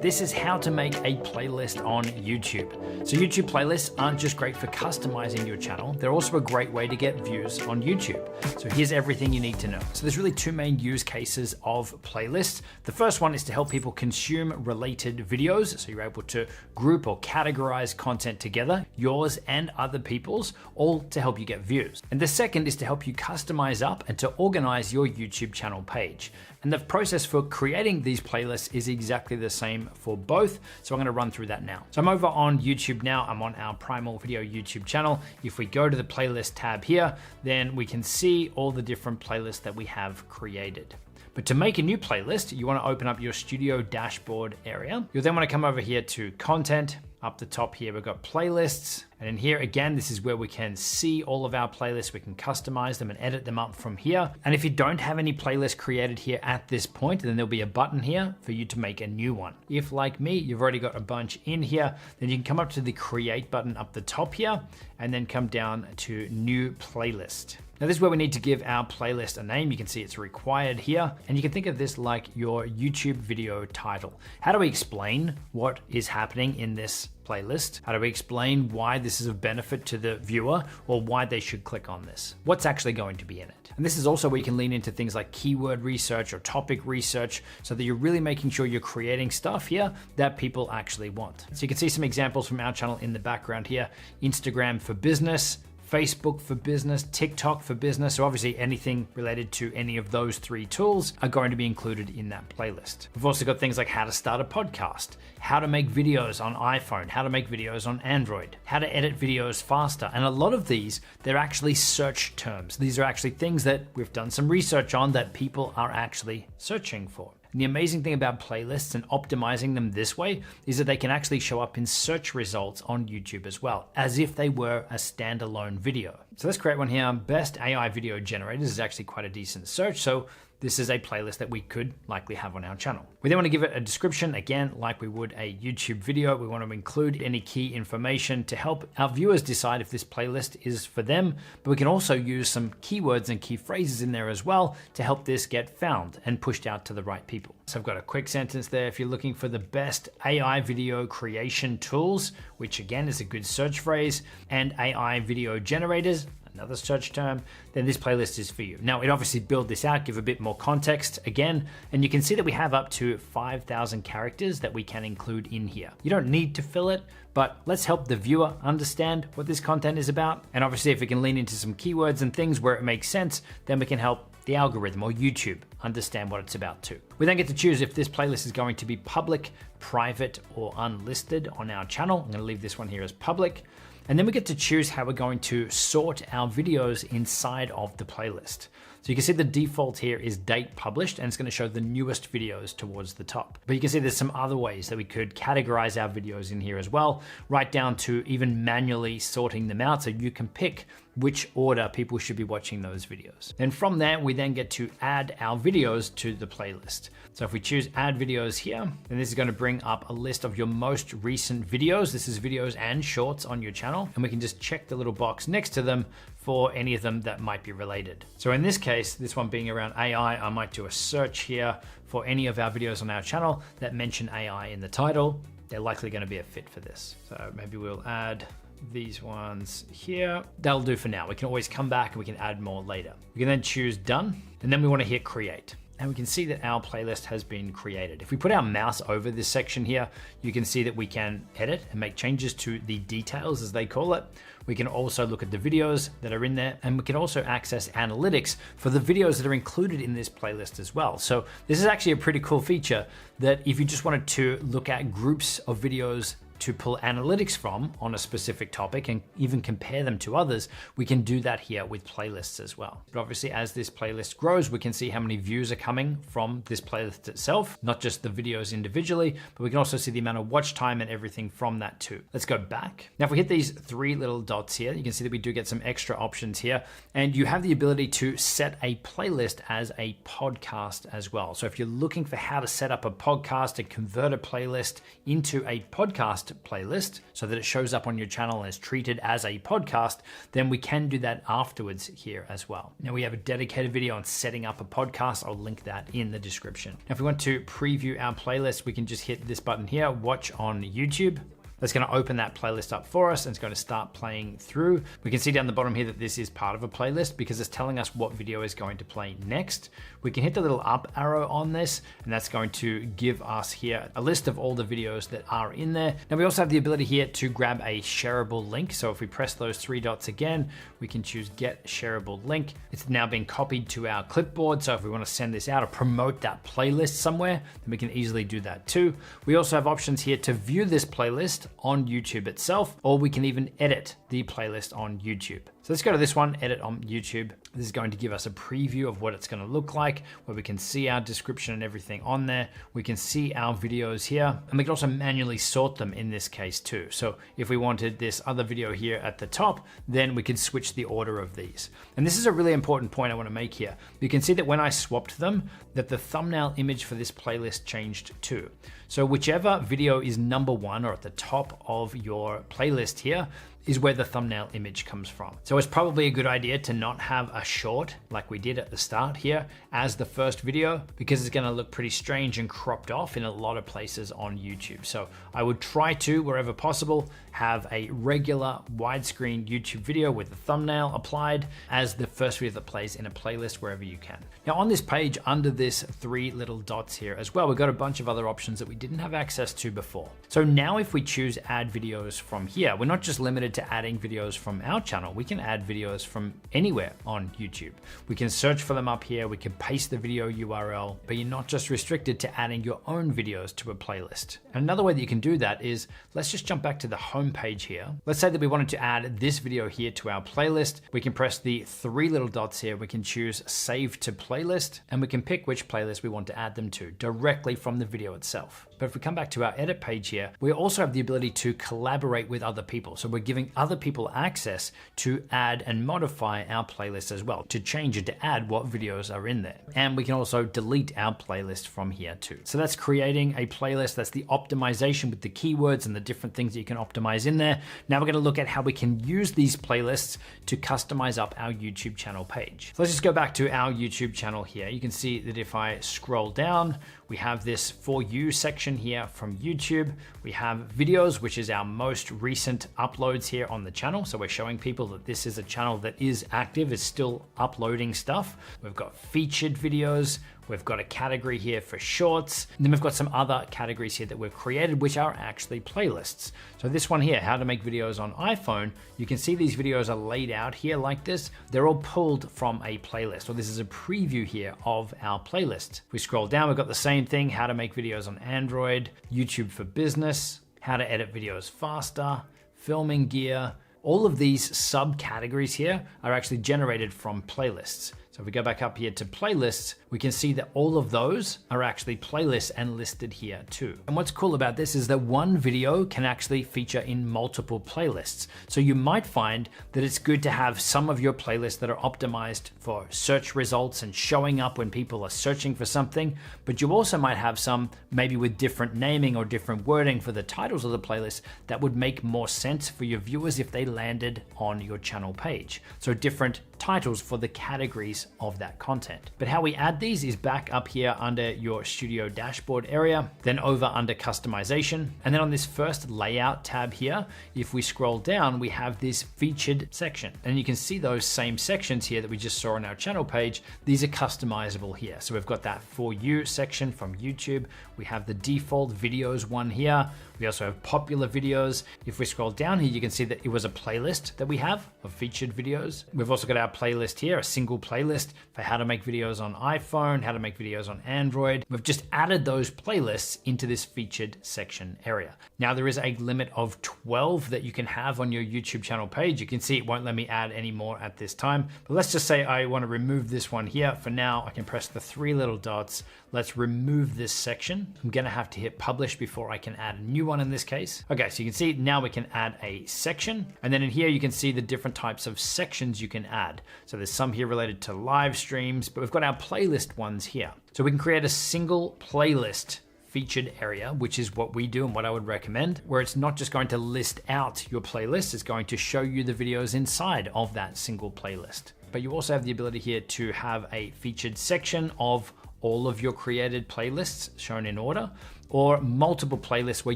This is how to make a playlist on YouTube. So YouTube playlists aren't just great for customizing your channel, they're also a great way to get views on YouTube. So here's everything you need to know. So there's really two main use cases of playlists. The first one is to help people consume related videos. So you're able to group or categorize content together, yours and other people's, all to help you get views. And the second is to help you customize up and to organize your YouTube channel page. And the process for creating these playlists is exactly the same for both. So I'm gonna run through that now. So I'm over on YouTube now. I'm on our Primal Video YouTube channel. If we go to the playlist tab here, then we can see all the different playlists that we have created. But to make a new playlist, you wanna open up your studio dashboard area. You'll then wanna come over here to content. Up the top here, we've got playlists. And in here, again, this is where we can see all of our playlists. We can customize them and edit them up from here. And if you don't have any playlists created here at this point, then there'll be a button here for you to make a new one. If, like me, you've already got a bunch in here, then you can come up to the create button up the top here, and then come down to new playlist. Now this is where we need to give our playlist a name. You can see it's required here, and you can think of this like your YouTube video title. How do we explain what is happening in this playlist? How do we explain why this is of benefit to the viewer or why they should click on this? What's actually going to be in it? And this is also where you can lean into things like keyword research or topic research so that you're really making sure you're creating stuff here that people actually want. So you can see some examples from our channel in the background here. Instagram for business, Facebook for business, TikTok for business. So obviously anything related to any of those three tools are going to be included in that playlist. We've also got things like how to start a podcast, how to make videos on iPhone, how to make videos on Android, how to edit videos faster. And a lot of these, they're actually search terms. These are actually things that we've done some research on that people are actually searching for. And the amazing thing about playlists and optimizing them this way is that they can actually show up in search results on YouTube as well, as if they were a standalone video. So let's create one here. Best AI video generators is actually quite a decent search. So this is a playlist that we could likely have on our channel. We then want to give it a description, again, like we would a YouTube video. We want to include any key information to help our viewers decide if this playlist is for them, but we can also use some keywords and key phrases in there as well to help this get found and pushed out to the right people. So I've got a quick sentence there. If you're looking for the best AI video creation tools, which again is a good search phrase, and AI video generators, another search term, then this playlist is for you. Now, we'd obviously build this out, give a bit more context again, and you can see that we have up to 5,000 characters that we can include in here. You don't need to fill it, but let's help the viewer understand what this content is about. And obviously, if we can lean into some keywords and things where it makes sense, then we can help the algorithm or YouTube understand what it's about too. We then get to choose if this playlist is going to be public, private, or unlisted on our channel. I'm gonna leave this one here as public. And then we get to choose how we're going to sort our videos inside of the playlist. So you can see the default here is date published, and it's gonna show the newest videos towards the top. But you can see there's some other ways that we could categorize our videos in here as well, right down to even manually sorting them out so you can pick which order people should be watching those videos. And from there, we then get to add our videos to the playlist. So if we choose add videos here, then this is gonna bring up a list of your most recent videos. This is videos and shorts on your channel. And we can just check the little box next to them for any of them that might be related. So in this case, this one being around AI, I might do a search here for any of our videos on our channel that mention AI in the title. They're likely gonna be a fit for this. So maybe we'll add these ones here. That'll do for now. We can always come back and we can add more later. We can then choose done, and then we want to hit create. And we can see that our playlist has been created. If we put our mouse over this section here, you can see that we can edit and make changes to the details, as they call it. We can also look at the videos that are in there, and we can also access analytics for the videos that are included in this playlist as well. So this is actually a pretty cool feature that if you just wanted to look at groups of videos to pull analytics from on a specific topic and even compare them to others, we can do that here with playlists as well. But obviously, as this playlist grows, we can see how many views are coming from this playlist itself, not just the videos individually, but we can also see the amount of watch time and everything from that too. Let's go back. Now, if we hit these three little dots here, you can see that we do get some extra options here, and you have the ability to set a playlist as a podcast as well. So if you're looking for how to set up a podcast and convert a playlist into a podcast, podcast playlist so that it shows up on your channel and is treated as a podcast, then we can do that afterwards here as well. Now we have a dedicated video on setting up a podcast. I'll link that in the description. Now if we want to preview our playlist, we can just hit this button here, watch on YouTube. That's going to open that playlist up for us and it's going to start playing through. We can see down the bottom here that this is part of a playlist because it's telling us what video is going to play next. We can hit the little up arrow on this and that's going to give us here a list of all the videos that are in there. Now we also have the ability here to grab a shareable link. So if we press those three dots again, we can choose get shareable link. It's now been copied to our clipboard. So if we want to send this out or promote that playlist somewhere, then we can easily do that too. We also have options here to view this playlist on YouTube itself, or we can even edit the playlist on YouTube. So let's go to this one, edit on YouTube. This is going to give us a preview of what it's going to look like, where we can see our description and everything on there. We can see our videos here, and we can also manually sort them in this case too. So if we wanted this other video here at the top, then we could switch the order of these. And this is a really important point I want to make here. You can see that when I swapped them, that the thumbnail image for this playlist changed too. So whichever video is number one or at the top of your playlist here is where the thumbnail image comes from. So it's probably a good idea to not have a short like we did at the start here as the first video, because it's gonna look pretty strange and cropped off in a lot of places on YouTube. So I would try to, wherever possible, have a regular widescreen YouTube video with the thumbnail applied as the first video that plays in a playlist wherever you can. Now on this page, under this three little dots here as well, we've got a bunch of other options that we didn't have access to before. So now if we choose add videos from here, we're not just limited to adding videos from our channel. We can add videos from anywhere on YouTube. We can search for them up here. We can paste the video URL, but you're not just restricted to adding your own videos to a playlist. And another way that you can do that is, let's just jump back to the home page here. Let's say that we wanted to add this video here to our playlist. We can press the three little dots here. We can choose save to playlist, and we can pick which playlist we want to add them to directly from the video itself. But if we come back to our edit page here, we also have the ability to collaborate with other people. So we're giving other people access to add and modify our playlist as well, to change it, to add what videos are in there. And we can also delete our playlist from here too. So that's creating a playlist. That's the optimization with the keywords and the different things that you can optimize in there. Now we're going to look at how we can use these playlists to customize up our YouTube channel page. So let's just go back to our YouTube channel here. You can see that if I scroll down, we have this For You section here from YouTube. We have videos, which is our most recent uploads here on the channel. So we're showing people that this is a channel that is active, is still uploading stuff. We've got featured videos. We've got a category here for shorts. And then we've got some other categories here that we've created, which are actually playlists. So this one here, how to make videos on iPhone, you can see these videos are laid out here like this. They're all pulled from a playlist. So this is a preview here of our playlist. If we scroll down, we've got the same thing, how to make videos on Android, YouTube for business, how to edit videos faster, filming gear. All of these subcategories here are actually generated from playlists. So if we go back up here to playlists, we can see that all of those are actually playlists and listed here too. And what's cool about this is that one video can actually feature in multiple playlists. So you might find that it's good to have some of your playlists that are optimized for search results and showing up when people are searching for something, but you also might have some maybe with different naming or different wording for the titles of the playlist that would make more sense for your viewers if they landed on your channel page. So different titles for the categories of that content. But how we add these is back up here under your studio dashboard area, then over under customization. And then on this first layout tab here, if we scroll down, we have this featured section. And you can see those same sections here that we just saw on our channel page. These are customizable here. So we've got that For You section from YouTube. We have the default videos one here. We also have popular videos. If we scroll down here, you can see that it was a playlist that we have of featured videos. We've also got our playlist here, a single playlist for how to make videos on iPhone, how to make videos on Android. We've just added those playlists into this featured section area. Now there is a limit of 12 that you can have on your YouTube channel page. You can see it won't let me add any more at this time, but let's just say I want to remove this one here. For now, I can press the three little dots. Let's remove this section. I'm gonna have to hit publish before I can add a new one in this case. Okay, so you can see now we can add a section. And then in here, you can see the different types of sections you can add. So there's some here related to live streams, but we've got our playlist ones here. So we can create a single playlist featured area, which is what we do and what I would recommend, where it's not just going to list out your playlist, it's going to show you the videos inside of that single playlist. But you also have the ability here to have a featured section of all of your created playlists shown in order, or multiple playlists where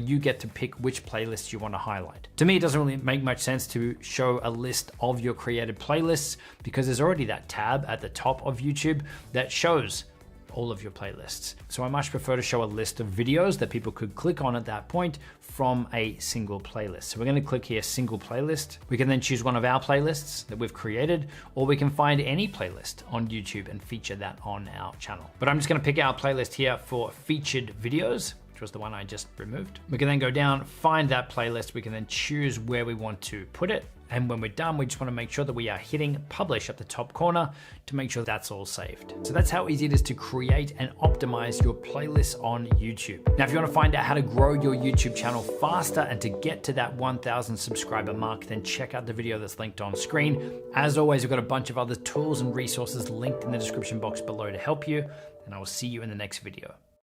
you get to pick which playlists you want to highlight. To me, it doesn't really make much sense to show a list of your created playlists because there's already that tab at the top of YouTube that shows all of your playlists. So I much prefer to show a list of videos that people could click on at that point from a single playlist. So we're going to click here, single playlist. We can then choose one of our playlists that we've created, or we can find any playlist on YouTube and feature that on our channel. But I'm just going to pick our playlist here for featured videos, which was the one I just removed. We can then go down, find that playlist. We can then choose where we want to put it. And when we're done, we just want to make sure that we are hitting publish at the top corner to make sure that's all saved. So that's how easy it is to create and optimize your playlists on YouTube. Now, if you want to find out how to grow your YouTube channel faster and to get to that 1,000 subscriber mark, then check out the video that's linked on screen. As always, we've got a bunch of other tools and resources linked in the description box below to help you, and I will see you in the next video.